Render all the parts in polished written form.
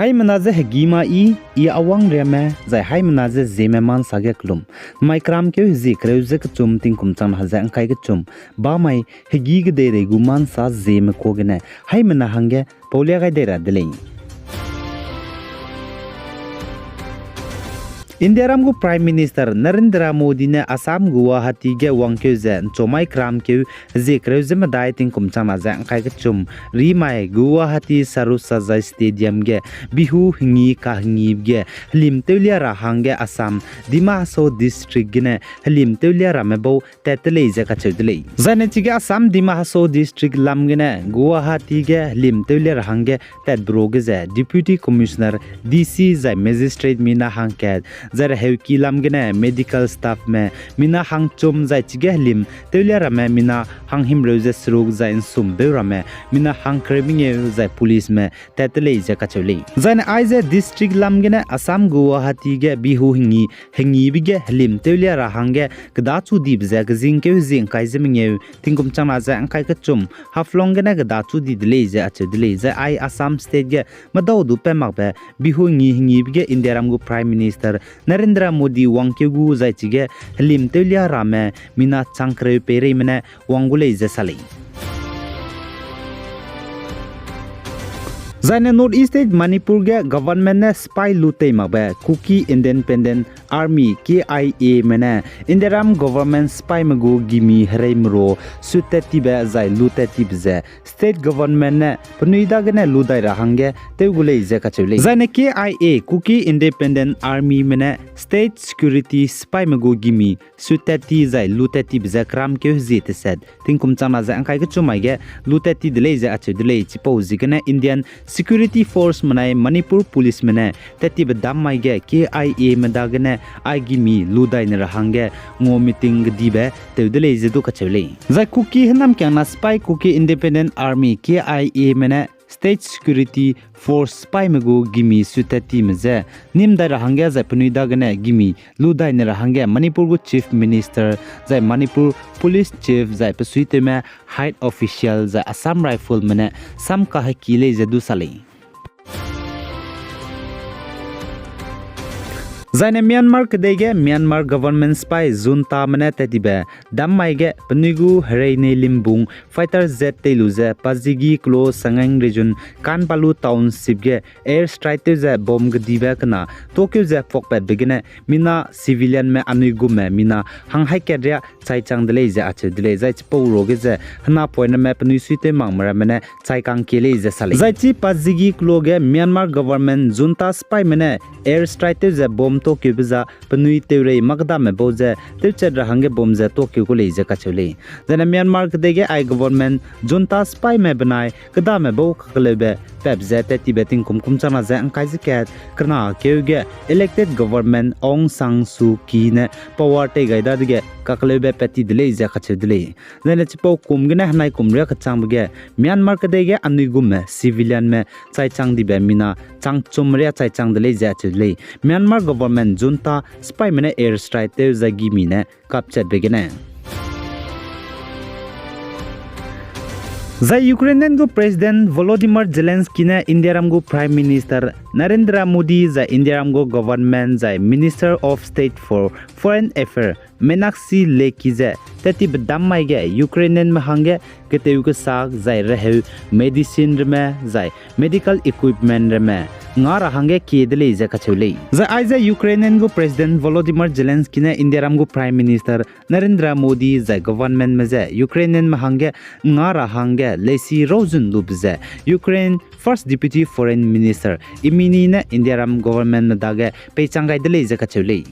Hai menaze hegima i awang reme zai hai menaze zeme man sage klum mai kram ke zi kreuze ke chum ting kum cham ha zang kai ke chum ba mai hegi ge de re guman sa zeme ko gene hai mena hange paulia ga de ra delei India ramgu Prime Minister Narendra Modi ne Assam Guwahati ge wangkeu ze chomai kram keu ze kreuze ma dai ting kum chama za kai ke chum ri mai Guwahati Sarusaja Stadium ge bihu hingi ka hingi ge lim teulia ra hange Assam Dimaso district ge ne lim teulia ra me bo tetle ze ka chudle zane chige Assam Dimaso district lam ge ne Guwahati ge lim teulia ra hange tet bro ge ze Deputy Commissioner DC za magistrate mina hangke zara heuki lam gene medical staff me mina hang chum zai chige lim teulia rame mina hang him roje srug zai sum be rame mina hang krebing zai police me tetle je ka chuli zain aize district lam gene Assam Guwahati ge bihu hingi bige lim teulia ra hange gda chu dib za gzing ke zing kai zeminge tingkum chama za kai ka chum haflong gene gda chu di dile je ache dile za ai Assam state ge madau du pe mak be bihu hingi bige India ram gu Prime Minister Narendra Modi wangkegu zai chige lim teulia rame mina changkre pere mene wangule je sali Zaine North East State Manipur ge government ne spy lute magbe Kuki Independent Army KIA mene Indiram government spy magu gimi hreimro suteti be zai luteti bze state government ne pnuida gene ludai rahange tegule je kachule zaine KIA Kuki Independent Army mene state security spy magu gimi suteti zai luteti bze kram ke zite said tinkum chama za ankai ke chumai ge luteti dile je achu dile chipo zigene Indian security force manai Manipur police mene teti bedam mai ge KIA medagene ai mi ludai ne rahange ngo meeting dibe tedele jedu kachele za Kuki hanam kyana spy Kuki Independent Army KIA mene state security force spy magu gimi sutati meze nimda rahange za pnuida gane gimi ludai ne rahange Manipur gu chief minister za Manipur police chief za psuite me high official za Assam rifle mene sam ka hakile jedu sale Zaine Myanmar kedege Myanmar government spy junta mane tedibe dammai ge pnigu hreine limbung fighter jet teluze pazigi klo sangang region Kanpalu township ge air strike ze bomb gdibe kana Tokyo ze pokpe begine mina civilian me anugu me mina hanghai kedya chaichang dele ze ache dele zai chpo roge ze hna point me pnu suite mangmara mane chaikang kele ze sale zai chi pazigi klo ge Myanmar government junta spy mane air strike ze bomb Tokyo biza panui teure magda me boze teuche rahange bomze Tokyo ko leje kachule jana Myanmar kedege ai government junta spy me banai kada me bo khlebe pebze teti beting kum chama za ankai ziket krna keuge elected government Aung San Suu Kyi ne power te gaida dige kaklebe peti dile je kachudile jana chipo kumgene hanai kumre khachangge Myanmar kedege anuigume civilian me chaichang dibe mina changchumre chaichang dile je achule Myanmar government junta spy mene air strike te zagi mine capture begine Zai Ukrainian go President Volodymyr Zelensky ne India ram go Prime Minister Narendra Modi za India ram go government za Minister of State for Foreign Affairs Menaxi Lekize teti bedam mai ge Ukrainian mahange keteu ke sak zai rehe medicine reme zai medical equipment reme ngara hange kedele je kachule za aiza Ukrainian go President Volodymyr Zelensky ne India ram go Prime Minister Narendra Modi za government meze Ukrainian mahange ngara hange lesi rozun lubze Ukraine First Deputy Foreign Minister imini ne India ram government dage pechangai dele je kachule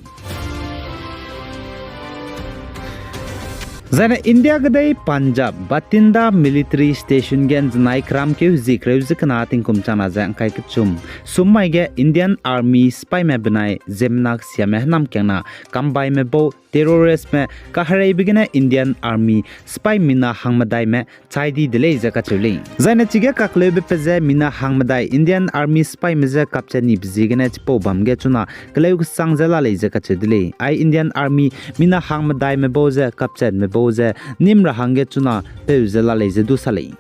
Zana India gadai Punjab Batinda military station gen znai kram ke zikreu zikna tingkum chana jang kai kchum summai ge Indian army spy me banai zemnak siame nam kena kambai me bo terrorist me kahrai bigina Indian army spy mina hangmadai me chaidi dele jaka chuli zana chige kaklebe peze mina hangmadai Indian army spy me je kapchani bzigene chpo bamge chuna kleu sangjala le jaka chudile ai Indian army mina hangmadai me bo je kapchan me boze nimra hange chuna peuzela leze du salei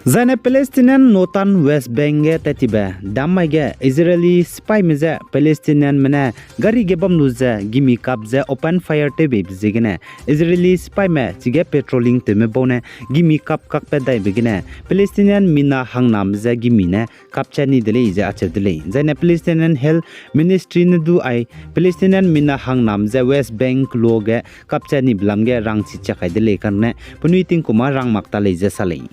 Zane Palestinian notan West Bank ge tatiba damma ge Israeli spy meze Palestinian mena gari ge bam nuza gimi kabze open fire te be bizigene Israeli spy me tige patrolling te me bone gimi kap kak pe dai begene Palestinian mina hangnam ze gimi ne kapchani dele je ache dele Zane Palestinian Health Ministry ne du ai Palestinian mina hangnam ze West Bank lo ge kapchani blam ge rang chi chakai dele karne punuiting kuma rang makta le je salei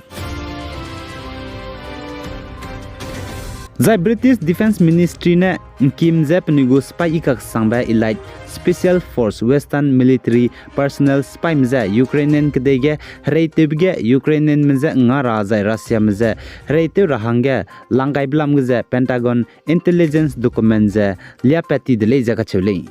Zai British Defense Ministry ne Kim Zep nigu spy ikak sangba elite Special Force Western Military Personnel spy mza Ukrainian kdege reitebge Ukrainian mza ngara zai Russia mza reitu rahange langai blam gze Pentagon intelligence document ze liapati dele jaka chule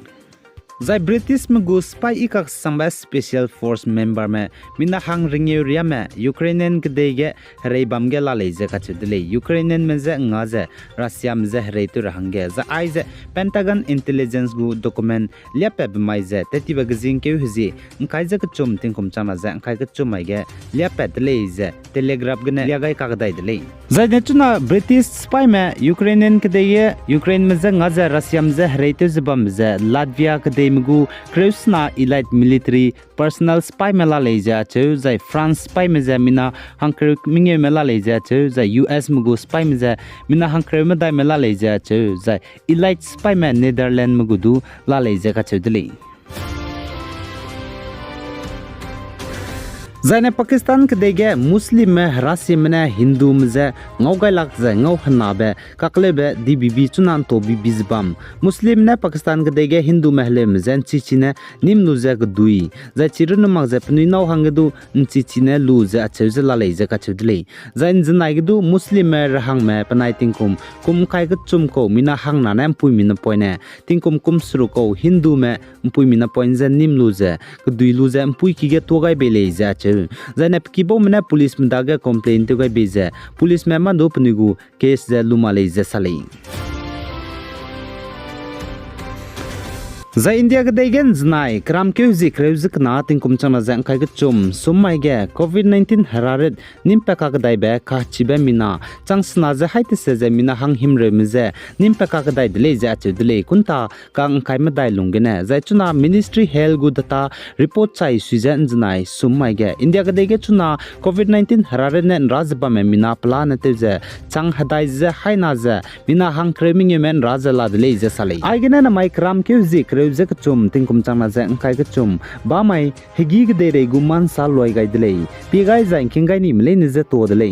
Zai British mgu spy ikak sangba Special Force member me mina hang ringeu ria me Ukrainian kdege reibam ge lale jaka chudele Ukrainian mza ngaze Russia mza reitu rahange za aize Pentagon intelligence gu document liapep maize tetiba gzing ke hzi nkai ka chum tingkum chama za nkai ka chumai ge liapet dele ze telegraph gne liagai ka dai dele zai netuna British spy me Ukrainian kdege Ukraine mza ngaze Russia mza reitu zbam za Latvia kdege mgu Krusna elite military personnel spy mela leja chu zai France spy meza mina hankru minge mela leja chu zai US mgu spy meza mina hankru meda mela leja chu zai elite spy me Netherlands mgu du la leja ka chu dili Zane Pakistan kdege Muslim me Rasi mena Hindu mze ngaugai lakze ngau hnabe kaklebe DBB chunan to bibizbam Muslim ne Pakistan kdege Hindu mehle mzen chichine nimnu ze gdui za chirunu magze pni nau hangdu chichine lu ze acheuze lalei ze ka chudle zain znai gdu Muslim me rahang me panai tingkum kum kai gchum ko mina hang na nam pui mina poine tingkum kum sru ko Hindu me pui mina poin ze nimlu ze gdui lu ze pui ki ge togai bele ze Zainab kibo mena police mdaga complaint to gai beze police member do pnigu case ze lumale ze salei Za India gdegen znai kram ke zik na tingkum chama zang kai chum sumai ge COVID-19 hararet nimpeka gdai be ka chibe mina changsna ze haite se ze mina hang himre mize nimpeka gdai dele ze achu dele kunta kang kai ma dai lungene za chuna ministry health gu data report chai suizen znai sumai ge India gdege chuna COVID-19 hararet ne razba me mina plan te ze chang hadai ze haina ze mina hang kreming men razala dele ze salei aigena na mai kram ke zik zek chum tingkum chama za kai ka chum ba mai hegi gde re guman sal loi gai dele pi gai za king gai ni mle ni ze to dele